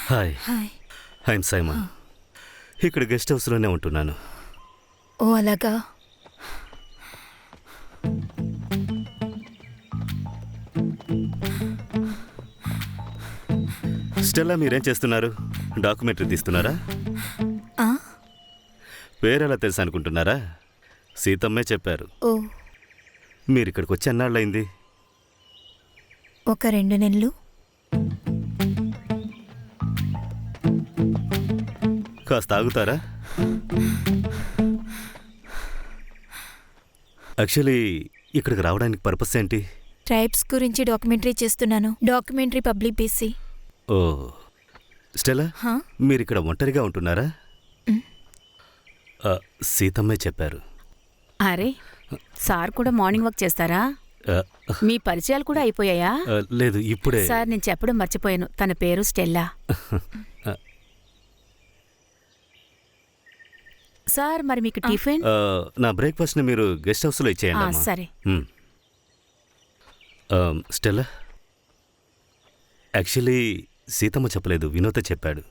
Hi, hi. I'm Simon. ఇక్కడ guest హౌస్లోనే ఉంటున్నాను. ఓ అలాగా. స్టెల్లా, మీరేం చేస్తున్నారు? డాక్యుమెంటరీ తీస్తున్నారా? ఆ? పేరెలా తెలుసు అనుకుంటున్నారా? సీతమ్మే చెప్పారు. ఓ మీరు ఇక్కడికి వచ్చి ఎన్నాళ్ళయింది? ఒక 2 నెలలు. కాస్త ఆగుతారా? యాక్చువల్లీ ఇక్కడికి రావడానికి పర్పస్ ఏంటి? ట్రైబ్స్ గురించి డాక్యుమెంటరీ చేస్తున్నాను. Documentary public BC. Oh Stella, హా? మీరు ఇక్కడ ఒంటరిగా ఉంటున్నారా? సీతమ్మే చెప్పారు. అరే, సార్ కూడా మార్నింగ్ వాక్ చేస్తారా? ఆ, మీ పరిచయాలు కూడా అయిపోయాయా? లేదు, ఇప్పుడే. సార్, నేను చెప్పడం మర్చిపోయాను. తన పేరు స్టెల్లా. సార్, మరి మీకు టిఫిన్? నా బ్రేక్ఫాస్ట్ని మీరు గెస్ట్ హౌస్లో ఇచ్చేయండి అమ్మా. సరే. స్టెల్లా, యాక్చువల్లీ సీతమ్మ చెప్పలేదు, వినోద్ చెప్పాడు.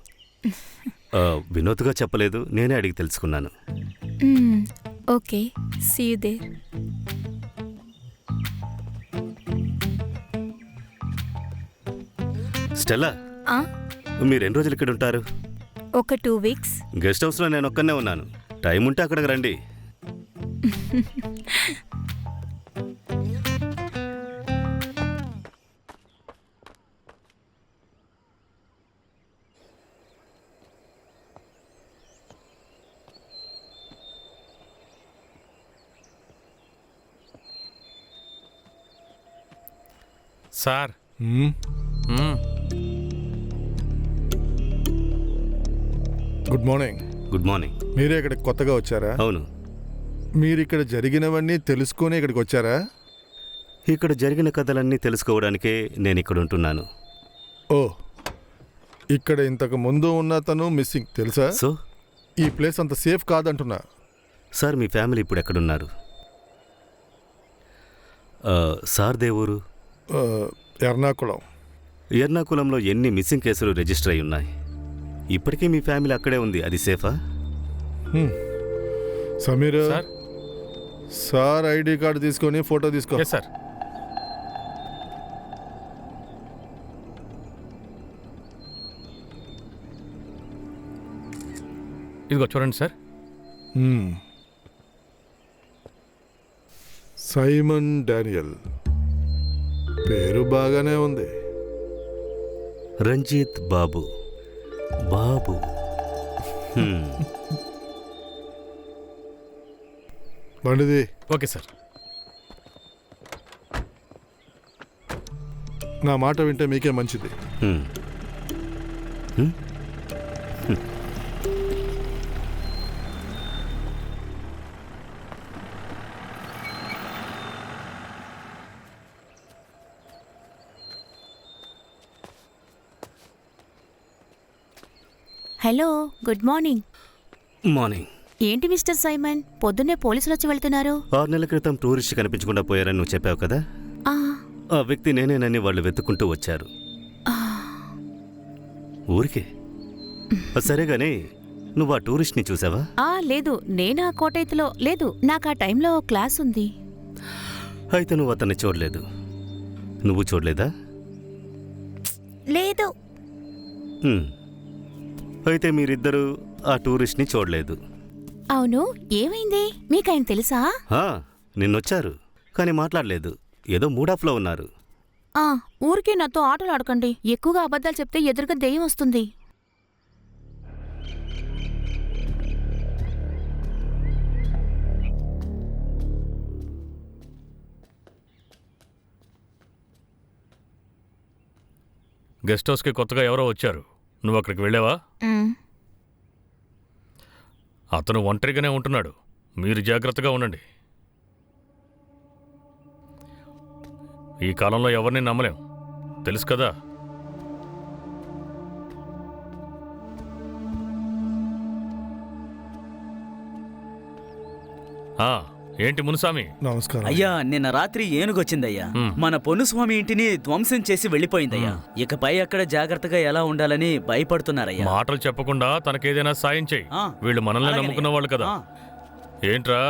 వినోద్గా చెప్పలేదు, నేనే అడిగి తెలుసుకున్నాను. Okay, see you there. Stella, మీరు ఎన్ని రోజులు ఇక్కడ ఉంటారు? ఒక 2 వీక్స్. గెస్ట్ హౌస్లో నేను ఒక్కనే ఉన్నాను. టైం ఉంటే అక్కడికి రండి. Sir, good morning. Good morning. మీరే ఇక్కడికి కొత్తగా వచ్చారా? అవును. మీరు ఇక్కడ జరిగినవన్నీ తెలుసుకొని ఇక్కడికి వచ్చారా? ఇక్కడ జరిగిన కథలన్నీ తెలుసుకోవడానికే నేను ఇక్కడ ఉంటున్నాను. ఓ, ఇక్కడ ఇంతకు ముందు ఉన్న తను మిస్సింగ్ తెలుసా? సో ఈ ప్లేస్ అంత సేఫ్ కాదంటున్నా. సార్, మీ ఫ్యామిలీ ఇప్పుడు ఎక్కడున్నారు? సార్ దేవురు? ఎర్నాకుళం. ఎర్నాకుళంలో ఎన్ని మిస్సింగ్ కేసులు రిజిస్టర్ అయి ఉన్నాయి? ఇప్పటికీ మీ ఫ్యామిలీ అక్కడే ఉంది, అది సేఫా? Sameer sir. Sir ID card తీసుకొని ఫోటో తీసుకో. Yes sir. ఇదిగో చూడండి సార్. సైమన్ డానియల్ పేరు బాగానే ఉంది. రంజిత్ బాబు. బాబు. బండిది. Okay sir. నా మాట వింటే మీకే మంచిది. Hello, good morning. మార్నింగ్. ఏంటి మిస్టర్ సైమన్, పొద్దున్నే పోలీసులు వచ్చి వెళ్తున్నారు? 6 నెలల క్రితం టూరిస్ట్ కనిపించకుండా పోయారని నువ్వు చెప్పావు కదా. ఆ వ్యక్తి నేనేనని వాళ్ళు వెతుక్కుంటూ వచ్చారు. ఊరికే. సరేగాని నువ్వు ఆ టూరిస్ట్ని చూసావా? లేదు, నేను ఆ కోటైతులో లేదు. నాకు ఆ టైంలో క్లాస్ ఉంది. అయితే నువ్వు అతన్ని చూడలేదు. నువ్వు చూడలేదా? లేదు. అయితే మీరిద్దరూ ఆ టూరిస్ట్ని చూడలేదు. అవును, ఏమైంది? మీకాయన తెలుసా? నిన్నొచ్చారు, కానీ మాట్లాడలేదు. ఏదో మూడాఫ్లో ఉన్నారు. ఊరికే నాతో ఆటలు ఆడకండి. ఎక్కువగా అబద్ధాలు చెప్తే ఎదురుగా దెయ్యం వస్తుంది. గెస్ట్ హౌస్కి కొత్తగా ఎవరో వచ్చారు. నువ్వు అక్కడికి వెళ్ళావా? అతను ఒంటరిగానే ఉంటున్నాడు. మీరు జాగ్రత్తగా ఉండండి. ఈ కాలంలో ఎవరిని నమ్మలేం, తెలుసు కదా. ఏంటి మునుసామి? నమస్కారం. అయ్యా నిన్న రాత్రి ఏనుగొచ్చిందయ్యా. మ్. మన పొన్నుస్వామి ఇంటిని ధ్వంసం చేసి వెళ్ళిపోయిందయ్యా. ఇకపై అక్కడ జాగ్రత్తగా ఎలా ఉండాలని భయపడుతున్నారయ్యా. మాటలు చెప్పకుండా తనకేదైనా సాయం చెయ్యి. ఆ, వీళ్ళు మనల్ని అలాగేనయ్యా. నమ్ముకున్న వాళ్ళు కదా. ఆ. ఏంట్రా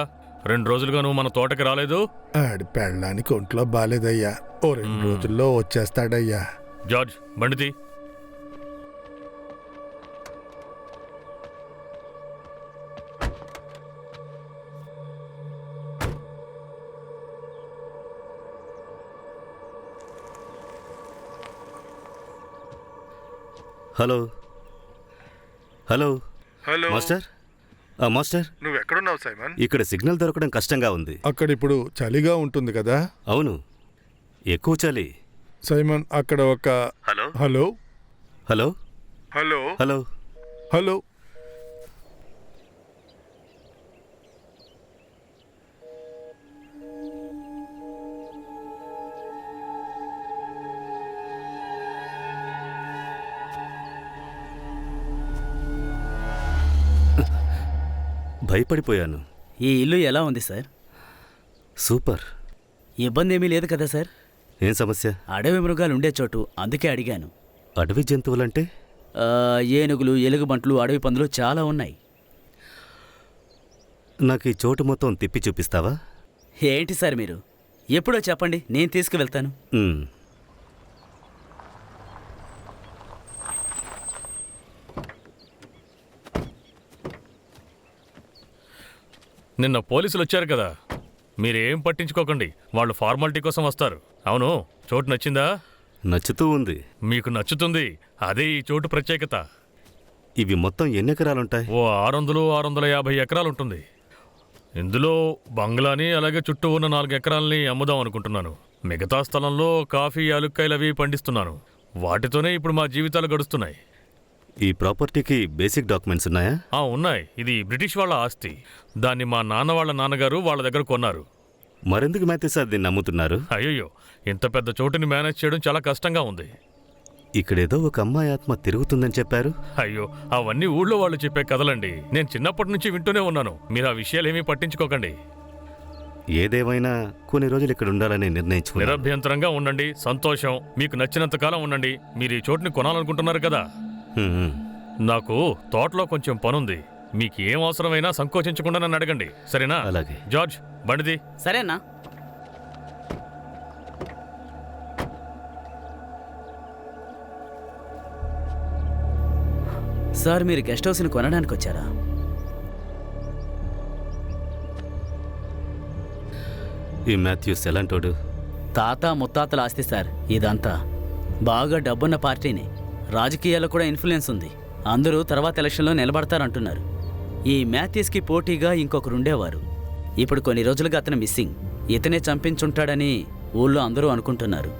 2 రోజులుగా నువ్వు మన తోటకి రాలేదు? ఆడి పెళ్ళడానికి ఒంట్లో బాలేదయ్యా. ఓ 2 రోజుల్లో వచ్చేస్తాడయ్యా. జార్జ్ బండితి. Hello hello hello master master, నువ్వు ఎక్కడున్నావు సైమన్? ఇక్కడ సిగ్నల్ దొరకడం కష్టంగా ఉంది. అక్కడ ఇప్పుడు చలిగా ఉంటుంది కదా. అవును, ఎక్కువ చలి. సైమన్ అక్కడ ఒక hello hello hello hello hello hello భయపడిపోయాను. ఈ ఇల్లు ఎలా ఉంది సార్? సూపర్. ఇబ్బంది ఏమీ లేదు కదా సార్? ఏం సమస్య? అడవి మృగాలు ఉండే చోటు, అందుకే అడిగాను. అడవి జంతువులంటే? ఏనుగులు, ఎలుగుబంట్లు, అడవి పందులు చాలా ఉన్నాయి. నాకు ఈ చోటు మొత్తం తిప్పి చూపిస్తావా? ఏంటి సార్ మీరు? ఎప్పుడో చెప్పండి, నేను తీసుకువెళ్తాను. ఉమ్. నిన్న పోలీసులు వచ్చారు కదా, మీరేం పట్టించుకోకండి. వాళ్ళు ఫార్మాలిటీ కోసం వస్తారు. అవును, చోటు నచ్చిందా? నచ్చుతూ ఉంది. మీకు నచ్చుతుంది. అదే ఈ చోటు ప్రత్యేకత. ఇవి మొత్తం ఎన్ని ఎకరాలుంటాయి? ఓ 600-650 ఎకరాలు ఉంటుంది. ఇందులో బంగ్లాని, అలాగే చుట్టూ ఉన్న 4 ఎకరాలని అమ్ముదాం అనుకుంటున్నాను. మిగతా స్థలంలో కాఫీ, యాలుక్కాయలు అవి పండిస్తున్నాను. వాటితోనే ఇప్పుడు మా జీవితాలు గడుస్తున్నాయి. ఈ ప్రాపర్టీకి బేసిక్ డాక్యుమెంట్స్ ఉన్నాయా? ఉన్నాయి. ఇది బ్రిటిష్ వాళ్ళ ఆస్తి. దాన్ని మా నాన్న వాళ్ళ నాన్నగారు వాళ్ళ దగ్గర కొన్నారు. మరెందుకు మాథ్యూ సార్ దీన్ని నమ్ముతున్నారు? అయ్యయ్యో, ఇంత పెద్ద చోటుని మేనేజ్ చేయడం చాలా కష్టంగా ఉంది. ఇక్కడేదో ఒక అమ్మాయి ఆత్మ తిరుగుతుందని చెప్పారు. అయ్యో, అవన్నీ ఊళ్ళో వాళ్ళు చెప్పే కథలండి. నేను చిన్నప్పటి నుంచి వింటూనే ఉన్నాను. మీరు ఆ విషయాలేమీ పట్టించుకోకండి. ఏదేమైనా కొన్ని రోజులు ఇక్కడ ఉండాలని నిర్ణయించుకున్నారు. నిరభ్యంతరంగా ఉండండి. సంతోషం. మీకు నచ్చినంత కాలం ఉండండి. మీరు ఈ చోటుని కొనాలనుకుంటున్నారు కదా. నాకు తోటలో కొంచెం పనుంది. మీకు ఏం అవసరమైనా సంకోచించకుండా నన్ను అడగండి, సరేనా? అలాగే. జార్జ్ బండిది. సరేనా? సార్, మీరు గెస్ట్ హౌస్ని కొనడానికి వచ్చారా? ఈ మాథ్యూస్ ఎలాంటోడు? తాత ముత్తాతల ఆస్తి సార్ ఇదంతా. బాగా డబ్బున్న పార్టీని. రాజకీయాల్లో కూడా ఇన్ఫ్లుయెన్స్ ఉంది. అందరూ తర్వాత ఎలక్షన్లో నిలబడతారంటున్నారు. ఈ మాథ్యూస్కి పోటీగా ఇంకొకరుండేవారు. ఇప్పుడు కొన్ని రోజులుగా అతను మిస్సింగ్. ఇతనే చంపించుంటాడని ఊళ్ళో అందరూ అనుకుంటున్నారు.